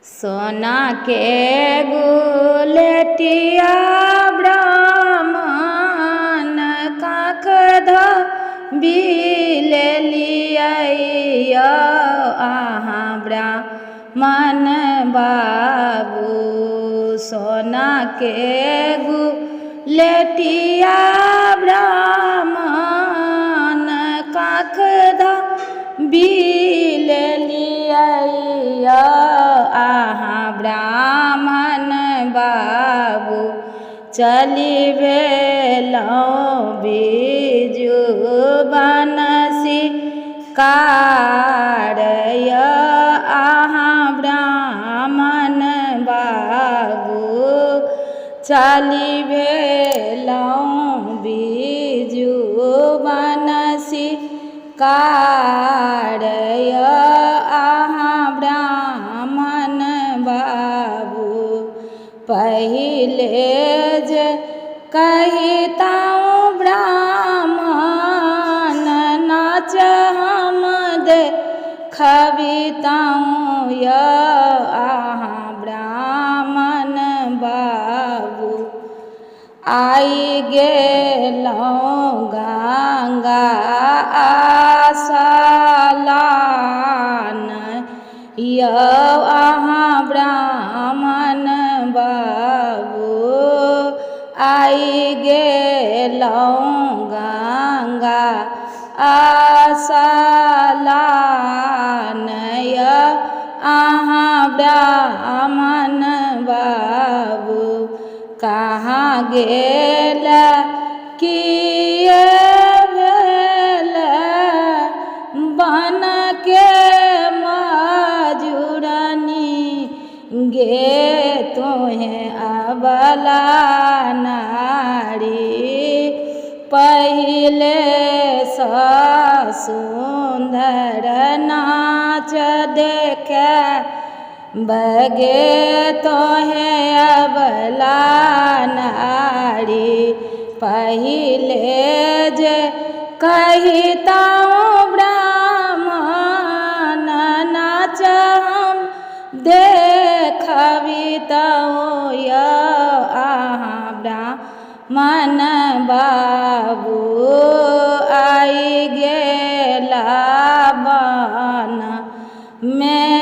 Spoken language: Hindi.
सोना के गुलेटिया ब्राह्मण काख बिलिया आहा ब्राह्मण बाबू। सोना के गुलेटिया ब्राह्मण काख बिलिया आहा ब्राह्मण बाबू। चली भेलौं बीजू बनसी कारय आहा ब्राह्मण बाबू। चली भेलौं बीजू बनसी कारय आहा ब्राह्मण बाबू। पहिले जे कहितौं ब्राह्मण नाच हम देखबितौं आहा ब्राह्मण बाबू। आई गेलौं गंगा आसलान आहा ब्राह्मण बाबू। आई गेलौं गंगा आसलान आहा ब्राह्मण बाबू। कहाँ गेल किए भेल बन के मजूरनी गे तोहें अबला नारी। पहिले सुंदर नाच देखे बगे तोहें अबला नारी। पहिले जे कहितौं ब्राह्मण नाच हम देखबितौं आहा ब्राह्मण बाबू। आई गेला बन में